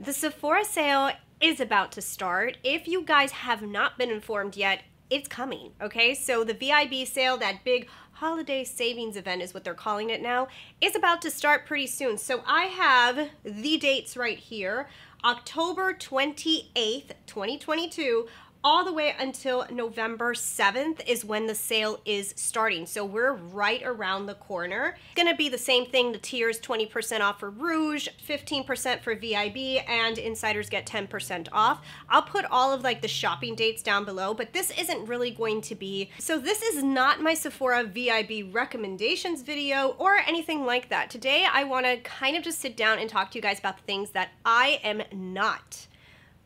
The Sephora sale is about to start. If you guys have not been informed yet, it's coming, okay? So the VIB sale, that big holiday savings event is what they're calling it now, is about to start pretty soon. So I have the dates right here. October 28th, 2022, all the way until November 7th is when the sale is starting. So we're right around the corner. It's gonna be the same thing, the tiers, 20% off for Rouge, 15% for VIB, and insiders get 10% off. I'll put all of like the shopping dates down below, but this isn't really going to be, so this is not my Sephora VIB recommendations video or anything like that. Today, I wanna kind of just sit down and talk to you guys about the things that I am not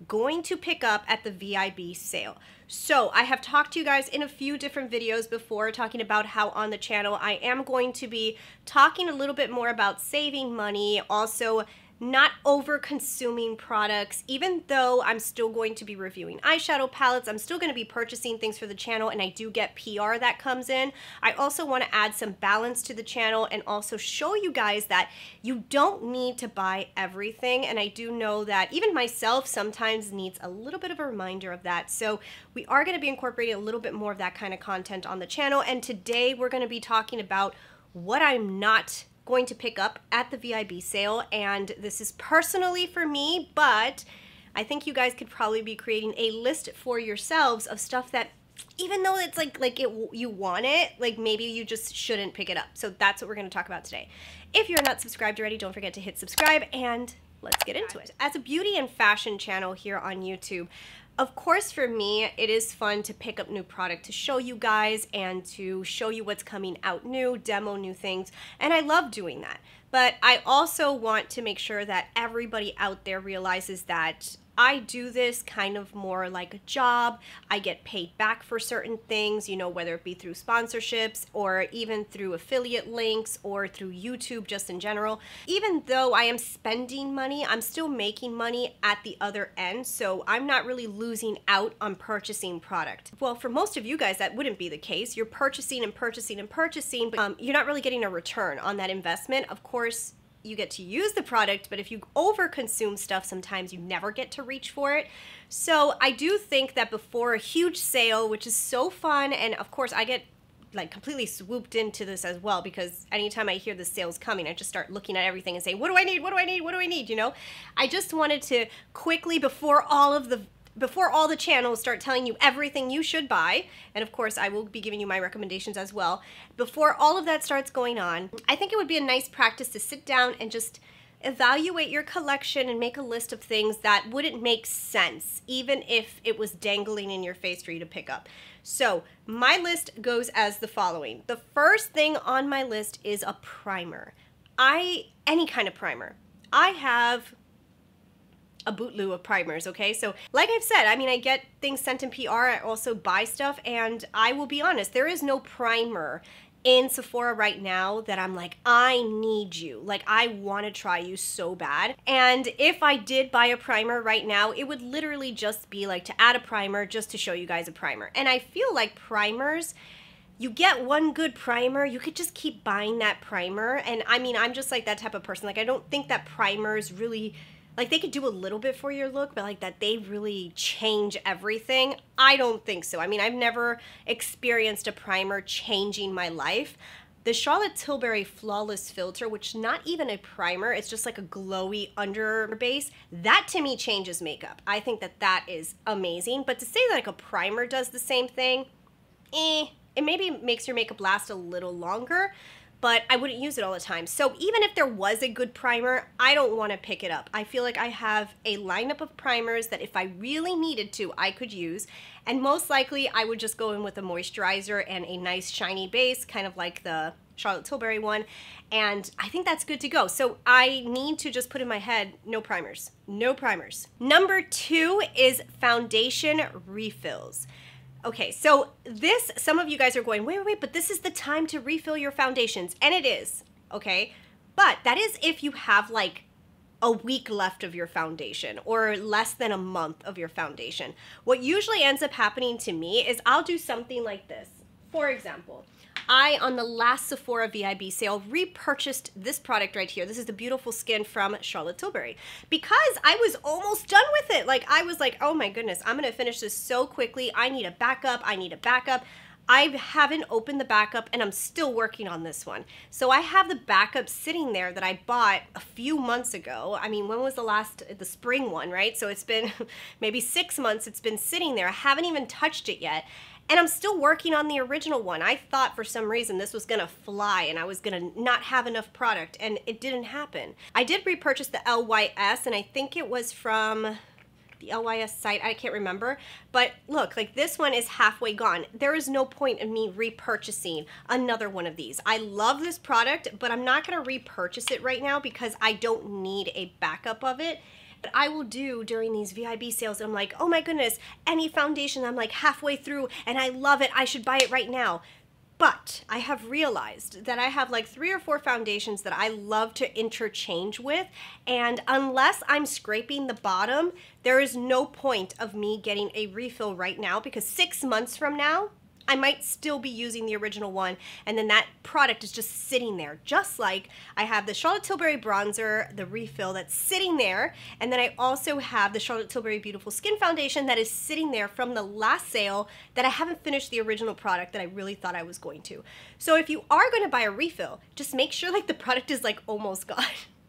going to pick up at the VIB sale. So I have talked to you guys in a few different videos before talking about how on the channel I am going to be talking a little bit more about saving money, also not over consuming products. Even though I'm still going to be reviewing eyeshadow palettes, I'm still going to be purchasing things for the channel, and I do get PR that comes in. I also want to add some balance to the channel and also show you guys that you don't need to buy everything, and I do know that even myself sometimes needs a little bit of a reminder of that. So we are going to be incorporating a little bit more of that kind of content on the channel, and today we're going to be talking about what I'm not going to pick up at the VIB sale, and this is personally for me, but I think you guys could probably be creating a list for yourselves of stuff that even though it's you want it, like maybe you just shouldn't pick it up. So that's what we're going to talk about today. If you're not subscribed already, don't forget to hit subscribe, and let's get into it. As a beauty and fashion channel here on YouTube, of course, for me, it is fun to pick up new product to show you guys and to show you what's coming out new, demo new things, and I love doing that. But I also want to make sure that everybody out there realizes that I do this kind of more like a job. I get paid back for certain things, you know, whether it be through sponsorships or even through affiliate links or through YouTube just in general. Even though I am spending money, I'm still making money at the other end, so I'm not really losing out on purchasing product. Well, for most of you guys, that wouldn't be the case. You're purchasing and purchasing and purchasing, but you're not really getting a return on that investment. Of course, you get to use the product, but if you over-consume stuff, sometimes you never get to reach for it. So I do think that before a huge sale, which is so fun, and of course I get like completely swooped into this as well, because anytime I hear the sale's coming, I just start looking at everything and say, what do I need? What do I need? What do I need? You know, I just wanted to quickly, before all the channels start telling you everything you should buy, and of course I will be giving you my recommendations as well, before all of that starts going on, I think it would be a nice practice to sit down and just evaluate your collection and make a list of things that wouldn't make sense, even if it was dangling in your face for you to pick up. So my list goes as the following. The first thing on my list is a primer. Any kind of primer. I have a bootload of primers, okay? So like I've said, I mean, I get things sent in PR, I also buy stuff, and I will be honest, there is no primer in Sephora right now that I'm like, I need you. Like, I want to try you so bad. And if I did buy a primer right now, it would literally just be like to add a primer just to show you guys a primer. And I feel like primers, you get one good primer, you could just keep buying that primer. And I mean, I'm just like that type of person. Like, I don't think that primers really, like, they could do a little bit for your look, but like that they really change everything. I don't think so. I mean, I've never experienced a primer changing my life. The Charlotte Tilbury Flawless Filter, which is not even a primer, it's just like a glowy under base, that to me changes makeup. I think that that is amazing. But to say that like a primer does the same thing, it maybe makes your makeup last a little longer, but I wouldn't use it all the time. So even if there was a good primer, I don't want to pick it up. I feel like I have a lineup of primers that if I really needed to, I could use. And most likely I would just go in with a moisturizer and a nice shiny base, kind of like the Charlotte Tilbury one. And I think that's good to go. So I need to just put in my head, no primers, no primers. Number 2 is foundation refills. Okay, so this, some of you guys are going, wait, but this is the time to refill your foundations. And it is, okay? But that is if you have like a week left of your foundation or less than a month of your foundation. What usually ends up happening to me is I'll do something like this. For example, I, on the last Sephora VIB sale, repurchased this product right here. This is the Beautiful Skin from Charlotte Tilbury, because I was almost done with it. Like, I was like, oh my goodness, I'm gonna finish this so quickly. I need a backup, I need a backup. I haven't opened the backup and I'm still working on this one. So I have the backup sitting there that I bought a few months ago. I mean, when was the spring one, right? So it's been maybe 6 months it's been sitting there. I haven't even touched it yet. And I'm still working on the original one. I thought for some reason this was gonna fly and I was gonna not have enough product, and it didn't happen. I did repurchase the LYS, and I think it was from the LYS site, I can't remember, but look, like this one is halfway gone. There is no point in me repurchasing another one of these. I love this product, but I'm not gonna repurchase it right now because I don't need a backup of it. But I will do during these VIB sales. I'm like, oh my goodness, any foundation I'm like halfway through and I love it, I should buy it right now. But I have realized that I have like 3 or 4 foundations that I love to interchange with, and unless I'm scraping the bottom, there is no point of me getting a refill right now, because 6 months from now, I might still be using the original one, and then that product is just sitting there. Just like I have the Charlotte Tilbury bronzer, the refill that's sitting there, and then I also have the Charlotte Tilbury Beautiful Skin Foundation that is sitting there from the last sale that I haven't finished the original product that I really thought I was going to. So if you are going to buy a refill, just make sure like the product is like almost gone,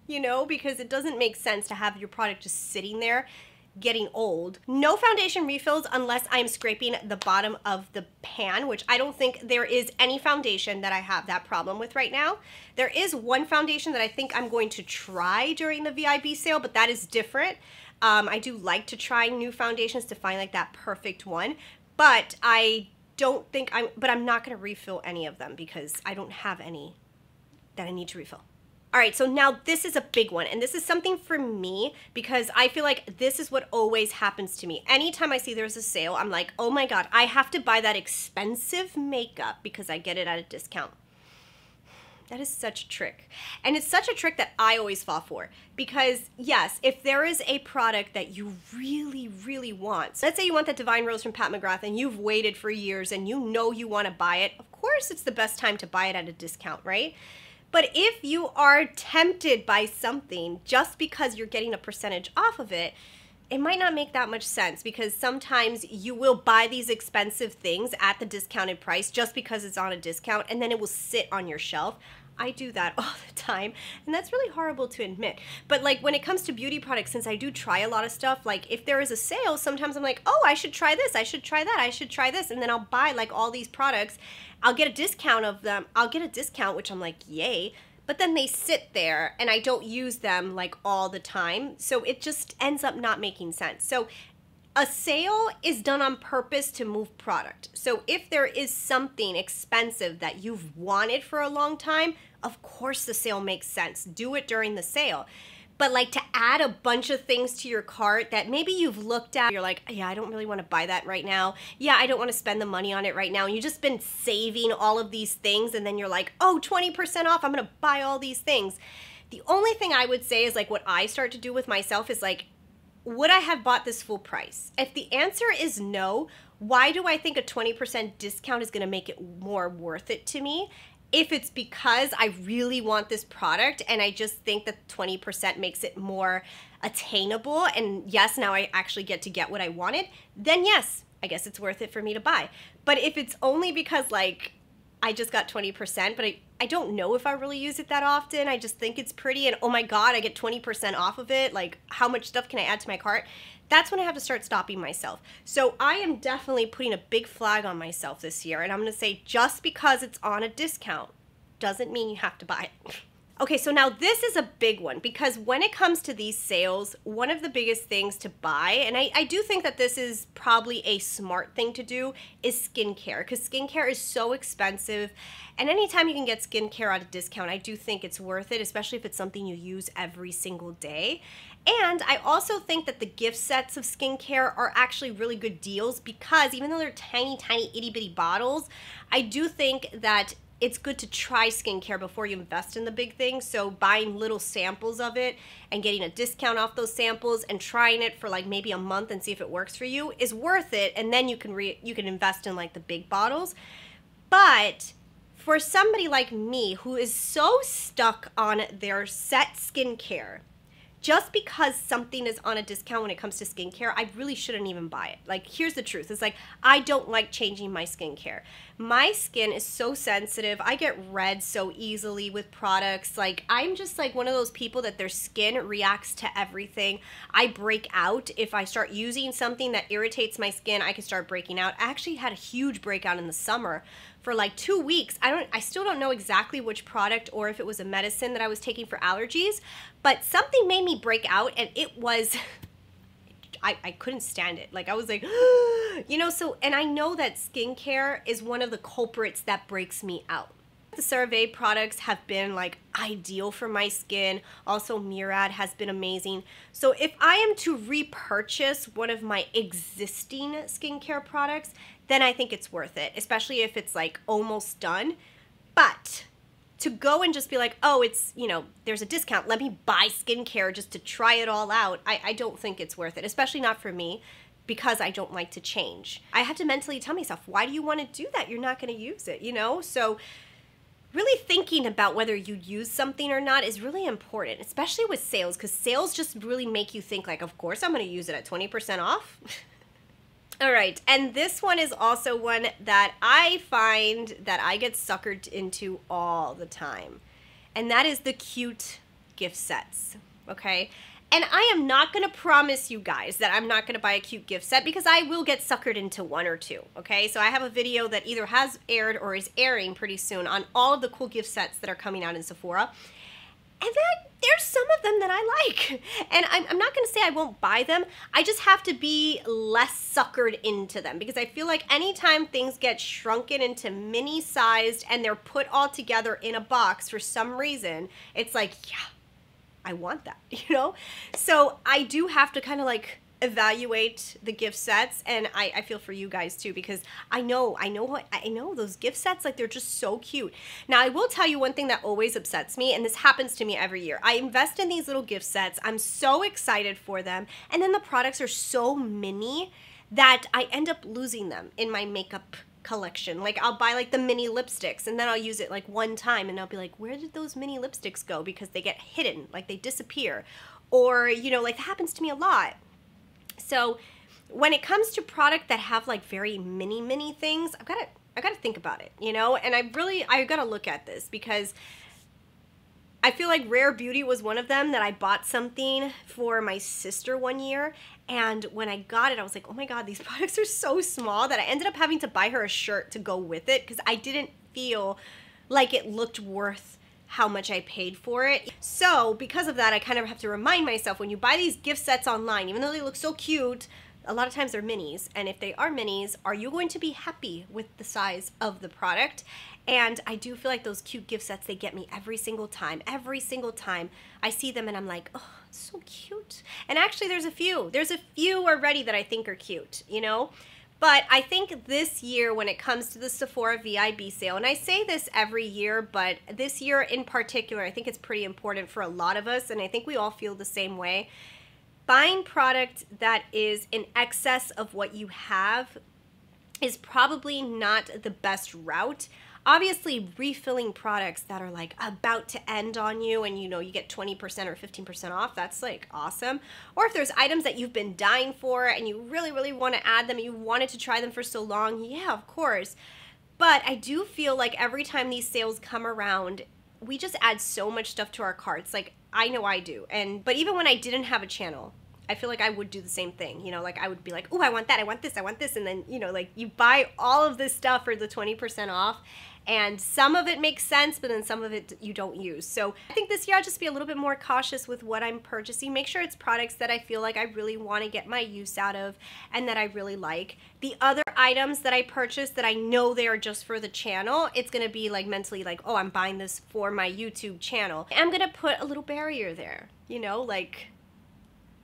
you know, because it doesn't make sense to have your product just sitting there getting old. No foundation refills unless I'm scraping the bottom of the pan, which I don't think there is any foundation that I have that problem with right now. There is one foundation that I think I'm going to try during the VIB sale, but that is different. I do like to try new foundations to find like that perfect one, but I'm not going to refill any of them because I don't have any that I need to refill. All right, so now this is a big one, and this is something for me because I feel like this is what always happens to me. Anytime I see there's a sale, I'm like, oh my God, I have to buy that expensive makeup because I get it at a discount. That is such a trick. And it's such a trick that I always fall for, because yes, if there is a product that you really, really want, so let's say you want that Divine Rose from Pat McGrath and you've waited for years and you know you want to buy it, of course it's the best time to buy it at a discount, right? But if you are tempted by something just because you're getting a percentage off of it, it might not make that much sense, because sometimes you will buy these expensive things at the discounted price just because it's on a discount, and then it will sit on your shelf. I do that all the time, and that's really horrible to admit. But like when it comes to beauty products, since I do try a lot of stuff, like if there is a sale, sometimes I'm like, oh, I should try this, I should try that, I should try this, and then I'll buy like all these products. I'll get a discount of them. I'll get a discount, which I'm like, yay. But then they sit there and I don't use them like all the time. So it just ends up not making sense. So a sale is done on purpose to move product. So if there is something expensive that you've wanted for a long time, of course the sale makes sense. Do it during the sale. But like to add a bunch of things to your cart that maybe you've looked at, you're like, yeah, I don't really want to buy that right now. Yeah, I don't want to spend the money on it right now. And you've just been saving all of these things, and then you're like, oh, 20% off, I'm going to buy all these things. The only thing I would say is like what I start to do with myself is like, would I have bought this full price? If the answer is no, why do I think a 20% discount is going to make it more worth it to me? If it's because I really want this product and I just think that 20% makes it more attainable, and yes, now I actually get what I wanted, then yes, I guess it's worth it for me to buy. But if it's only because like I just got 20%, but I don't know if I really use it that often, I just think it's pretty and oh my God, I get 20% off of it, like how much stuff can I add to my cart? That's when I have to start stopping myself. So I am definitely putting a big flag on myself this year, and I'm gonna say just because it's on a discount doesn't mean you have to buy it. Okay, so now this is a big one, because when it comes to these sales, one of the biggest things to buy, and I do think that this is probably a smart thing to do, is skincare, because skincare is so expensive, and anytime you can get skincare at a discount, I do think it's worth it, especially if it's something you use every single day. And I also think that the gift sets of skincare are actually really good deals, because even though they're tiny, tiny, itty bitty bottles, I do think that it's good to try skincare before you invest in the big things. So buying little samples of it and getting a discount off those samples and trying it for like maybe a month and see if it works for you is worth it. And then you can invest in like the big bottles. But for somebody like me who is so stuck on their set skincare, just because something is on a discount when it comes to skincare, I really shouldn't even buy it. Like, here's the truth. It's like, I don't like changing my skincare. My skin is so sensitive. I get red so easily with products. Like, I'm just like one of those people that their skin reacts to everything. I break out. If I start using something that irritates my skin, I can start breaking out. I actually had a huge breakout in the summer for like 2 weeks. I still don't know exactly which product or if it was a medicine that I was taking for allergies, but something made me break out, and it was, I couldn't stand it. Like, I was like, you know, so, and I know that skincare is one of the culprits that breaks me out. The CeraVe products have been like ideal for my skin. Also, Murad has been amazing. So if I am to repurchase one of my existing skincare products, then I think it's worth it, especially if it's like almost done. But to go and just be like, oh, it's, you know, there's a discount, let me buy skincare just to try it all out, I don't think it's worth it, especially not for me, because I don't like to change. I have to mentally tell myself, why do you want to do that? You're not going to use it, you know? So really thinking about whether you use something or not is really important, especially with sales, because sales just really make you think like, of course I'm going to use it at 20% off. All right, and this one is also one that I find that I get suckered into all the time, and that is the cute gift sets, okay? And I am not going to promise you guys that I'm not going to buy a cute gift set, because I will get suckered into one or two, okay? So I have a video that either has aired or is airing pretty soon on all of the cool gift sets that are coming out in Sephora. And then there's some of them that I like. And I'm not going to say I won't buy them. I just have to be less suckered into them, because I feel like anytime things get shrunken into mini sized and they're put all together in a box for some reason, it's like, yeah, I want that, you know? So I do have to kind of like evaluate the gift sets, and I feel for you guys too, because I know those gift sets, like, they're just so cute. Now I will tell you one thing that always upsets me, and this happens to me every year. I invest in these little gift sets, I'm so excited for them, and then the products are so mini that I end up losing them in my makeup collection. Like, I'll buy like the mini lipsticks, and then I'll use it like one time, and I'll be like, where did those mini lipsticks go? Because they get hidden, like they disappear, or, you know, like that happens to me a lot. So when it comes to product that have like very mini things, I've got to think about it, you know? And I got to look at this, because I feel like Rare Beauty was one of them that I bought something for my sister one year. And when I got it, I was like, oh my God, these products are so small that I ended up having to buy her a shirt to go with it, because I didn't feel like it looked worth how much I paid for it. So because of that, I kind of have to remind myself, when you buy these gift sets online, even though they look so cute, a lot of times they're minis. And if they are minis, are you going to be happy with the size of the product? And I do feel like those cute gift sets, they get me every single time. Every single time I see them and I'm like, oh, it's so cute. And actually there's a few already that I think are cute, you know? But I think this year, when it comes to the Sephora VIB sale, and I say this every year, but this year in particular, I think it's pretty important for a lot of us, and I think we all feel the same way. Buying product that is in excess of what you have is probably not the best route. Obviously, refilling products that are like about to end on you, and you know you get 20% or 15% off, that's like awesome. Or if there's items that you've been dying for and you really want to add them, and you wanted to try them for so long, yeah, of course. But I do feel like every time these sales come around, we just add so much stuff to our carts. Like, I know I do. But even when I didn't have a channel, I feel like I would do the same thing, you know, like I would be like, oh, I want that, I want this, and then, you know, like you buy all of this stuff for the 20% off, and some of it makes sense, but then some of it you don't use. So I think this year I'll just be a little bit more cautious with what I'm purchasing. Make sure it's products that I feel like I really want to get my use out of and that I really like. The other items that I purchase that I know they are just for the channel, it's going to be like mentally like, oh, I'm buying this for my YouTube channel. I'm going to put a little barrier there, you know, like,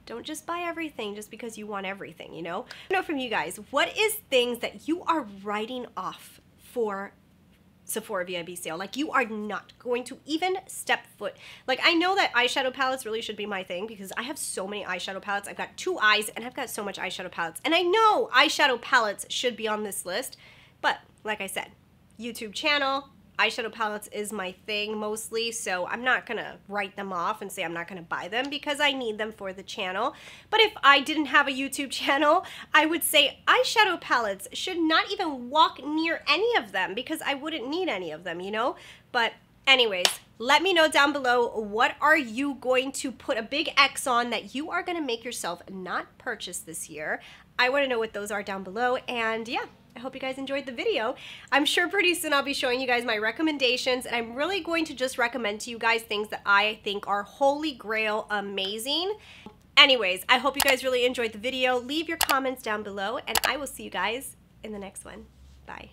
don't just buy everything just because you want everything, you know? I know from you guys, what is things that you are writing off for Sephora VIB sale? Like, you are not going to even step foot. Like, I know that eyeshadow palettes really should be my thing, because I have so many eyeshadow palettes. I've got 2 eyes and I've got so much eyeshadow palettes. And I know eyeshadow palettes should be on this list, but like I said, YouTube channel, eyeshadow palettes is my thing mostly, so I'm not gonna write them off and say I'm not gonna buy them because I need them for the channel. But if I didn't have a YouTube channel, I would say eyeshadow palettes should not even walk near any of them because I wouldn't need any of them, you know? But anyways, let me know down below, what are you going to put a big X on that you are gonna make yourself not purchase this year? I wanna know what those are down below, and yeah. I hope you guys enjoyed the video. I'm sure pretty soon I'll be showing you guys my recommendations, and I'm really going to just recommend to you guys things that I think are holy grail amazing. Anyways, I hope you guys really enjoyed the video. Leave your comments down below, and I will see you guys in the next one. Bye.